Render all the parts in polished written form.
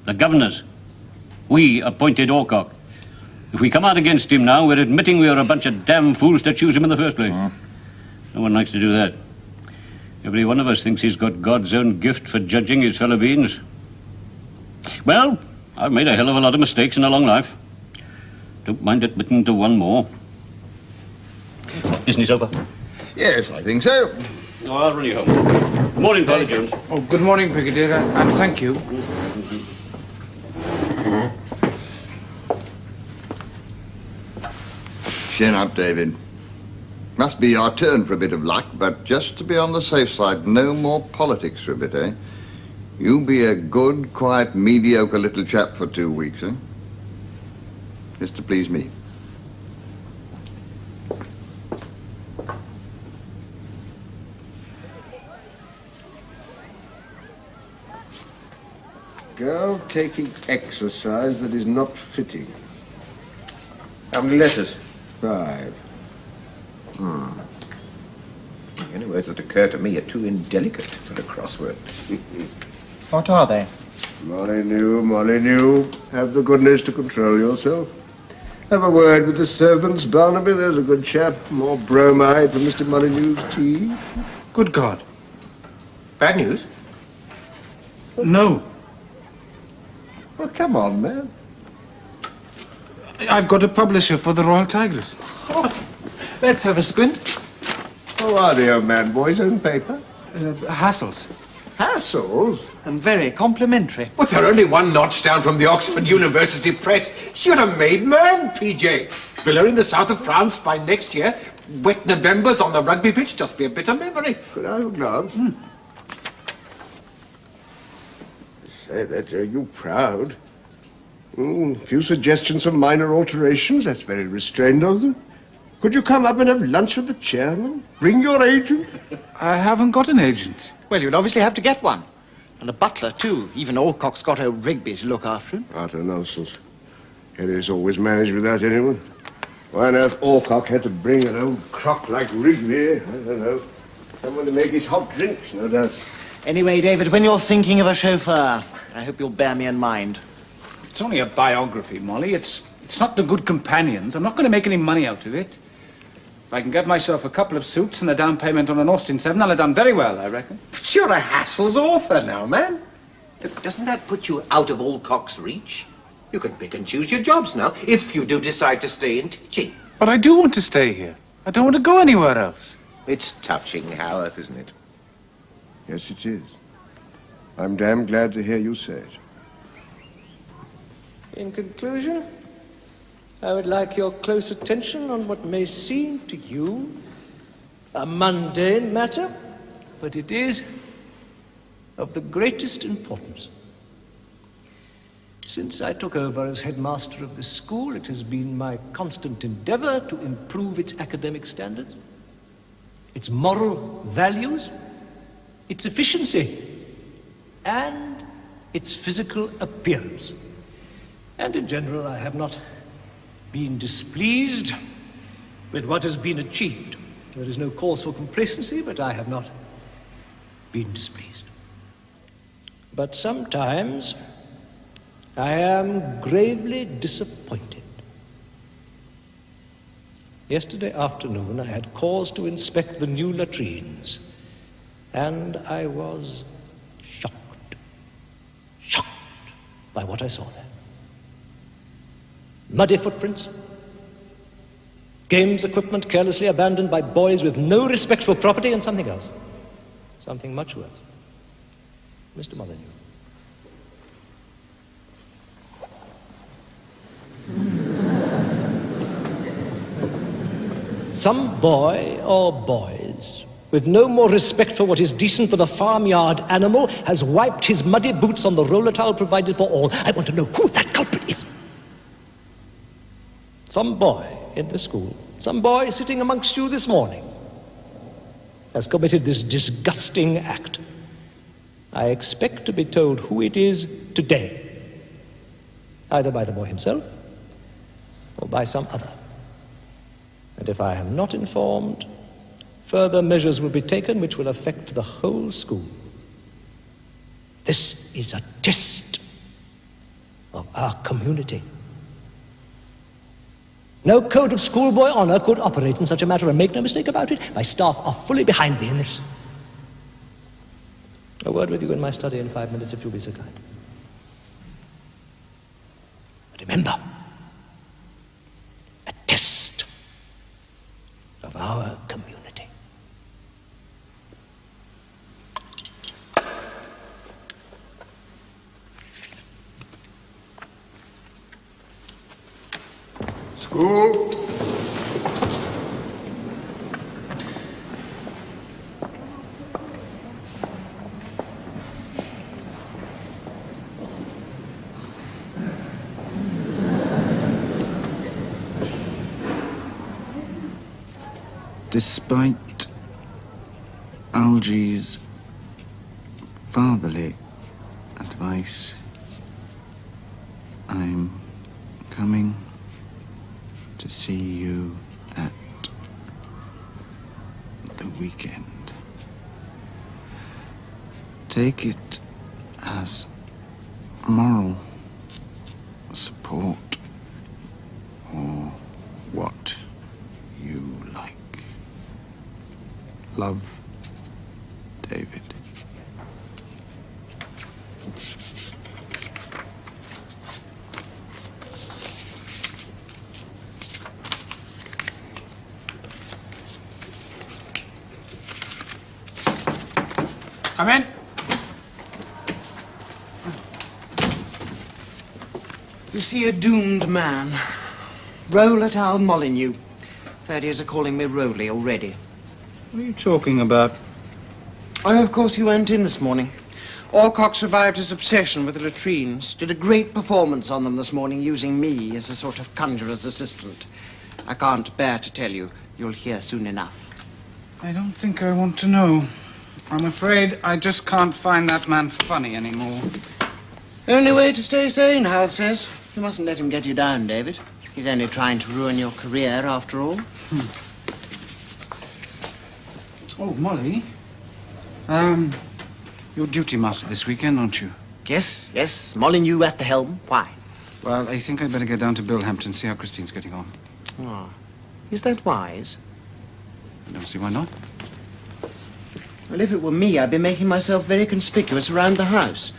The governors. We appointed Alcock. If we come out against him now, we're admitting we are a bunch of damn fools to choose him in the first place. No one likes to do that. Every one of us thinks he's got God's own gift for judging his fellow beings. Well, I've made a hell of a lot of mistakes in a long life. Don't mind admitting to one more. Business over? Yes, I think so. Oh, I'll run you home. Morning, Father Jones. Oh, good morning, Brigadier, and thank you. Chin up, David. Must be our turn for a bit of luck, but just to be on the safe side, no more politics for a bit, eh? You be a good, quiet, mediocre little chap for 2 weeks, eh? Just to please me. Girl taking exercise that is not fitting. How many letters? 5. The only words that occur to me are too indelicate for a crossword. What are they? Molyneux. Have the goodness to control yourself. Have a word with the servants, Barnaby. There's a good chap. More bromide for Mr. Molyneux's tea. Good God. Bad news? No. Well, come on, man. I've got a publisher for the Royal Tigers. Let's have a squint. How are the old man boy's own paper? Hassles. Hassles? And very complimentary. But they're only one notch down from the Oxford University Press. You're a made man, PJ. Villa in the south of France by next year. Wet Novembers on the rugby pitch, just be a bit of memory. Could I have a glance? Say that, are you proud? Few suggestions for minor alterations. That's very restrained of them. Could you come up and have lunch with the chairman? Bring your agent? I haven't got an agent. Well, you'll obviously have to get one. And a butler, too. Even Alcock's got old Rigby to look after him. Utter nonsense. Harry's always managed without anyone. Why on earth Alcock had to bring an old crock like Rigby? I don't know. Someone to make his hot drinks, no doubt. Anyway, David, when you're thinking of a chauffeur, I hope you'll bear me in mind. It's only a biography, Molly. It's not The Good Companions. I'm not going to make any money out of it. If I can get myself a couple of suits and a down payment on an Austin 7, I'll have done very well, I reckon. But you're a Hassels author now, man. Doesn't that put you out of Alcock's reach? You can pick and choose your jobs now, if you do decide to stay in teaching. But I do want to stay here. I don't want to go anywhere else. It's touching, Howarth, isn't it? Yes, it is. I'm damn glad to hear you say it. In conclusion, I would like your close attention on what may seem to you a mundane matter, but it is of the greatest importance. Since I took over as headmaster of this school, it has been my constant endeavor to improve its academic standards, its moral values, its efficiency, and its physical appearance. And in general, I have not been displeased with what has been achieved. There is no cause for complacency, but I have not been displeased. But sometimes I am gravely disappointed. Yesterday afternoon, I had cause to inspect the new latrines, and I was shocked by what I saw there. Muddy footprints, games equipment carelessly abandoned by boys with no respect for property, and something else. Something much worse. Mr. Molyneux. Some boy or boys, with no more respect for what is decent than a farmyard animal, has wiped his muddy boots on the roller towel provided for all. I want to know who that culprit is. Some boy in the school, some boy sitting amongst you this morning, has committed this disgusting act. I expect to be told who it is today, either by the boy himself or by some other. And if I am not informed, further measures will be taken which will affect the whole school. This is a test of our community. No code of schoolboy honor could operate in such a matter, and make no mistake about it, my staff are fully behind me in this. A word with you in my study in 5 minutes, if you'll be so kind. Remember, a test of our community. School. Despite Algy's fatherly advice, I'm coming to see you at the weekend. Take it as moral support or what you like. Love, David. Come in. You see a doomed man. Roll at Al Molyneux. Third years are calling me Rowley already. What are you talking about? Oh, of course you went in this morning. Alcock survived his obsession with the latrines. Did a great performance on them this morning, using me as a sort of conjurer's assistant. I can't bear to tell you. You'll hear soon enough. I don't think I want to know. I'm afraid I just can't find that man funny anymore. Only way to stay sane, Hal says. You mustn't let him get you down, David. He's only trying to ruin your career, after all. Oh, Molly. You're duty master this weekend, aren't you? Yes. Molyneux at the helm. Why? Well, I think I'd better get down to Billhampton and see how Christine's getting on. Oh. Is that wise? I don't see why not. Well, if it were me, I'd be making myself very conspicuous around the house.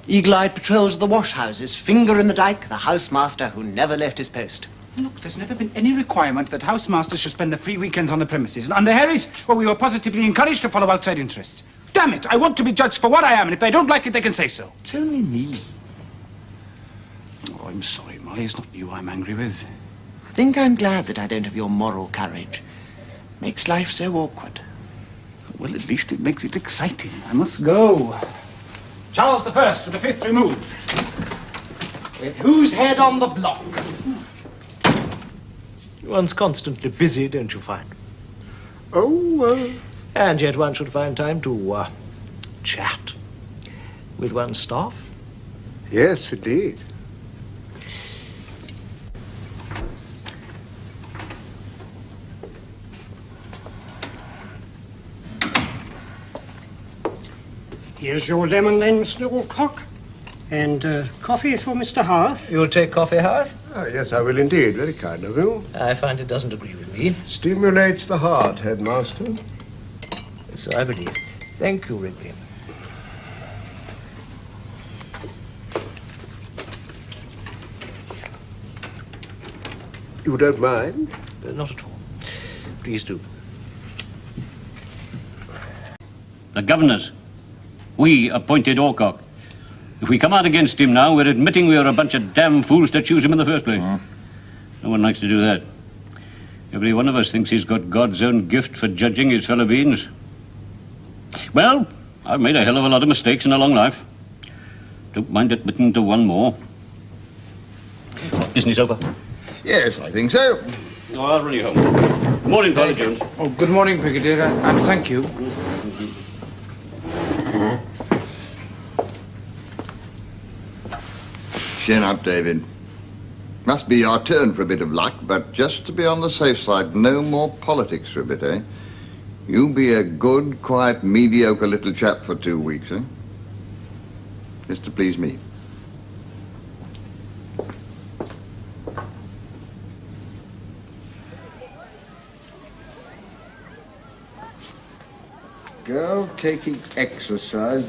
Eagle-eyed patrols of the wash-houses, finger in the dike, the housemaster who never left his post. Look, there's never been any requirement that housemasters should spend the free weekends on the premises. And under Harry's, well, we were positively encouraged to follow outside interests. Damn it, I want to be judged for what I am, and if they don't like it, they can say so. It's only me. Oh, I'm sorry, Molly. It's not you I'm angry with. I think I'm glad that I don't have your moral courage. Makes life so awkward. Well, at least it makes it exciting. I must go. Charles I with the fifth removed. With whose head on the block? One's constantly busy, don't you find? Oh, And yet one should find time to chat with one's staff. yes, indeed. Here's your lemon then, Mr. Alcock. And coffee for Mr. Howarth. You'll take coffee, Howarth? Oh, yes, I will indeed. Very kind of you. I find it doesn't agree with me. Stimulates the heart, headmaster. So I believe. Thank you, Wrigley. You don't mind? Not at all. Please do. The governors. We appointed Alcock. If we come out against him now, we're admitting we are a bunch of damn fools to choose him in the first place. No one likes to do that. Every one of us thinks he's got God's own gift for judging his fellow beings. Well, I've made a hell of a lot of mistakes in a long life. Don't mind admitting to one more. Business over? Yes, I think so. Oh, I'll run you home. Good morning, Father Jones. Oh, good morning, Brigadier, and thank you. Chin up, David. Must be our turn for a bit of luck, but just to be on the safe side, no more politics for a bit, eh? You be a good, quiet, mediocre little chap for 2 weeks, eh? Just to please me. girl taking exercise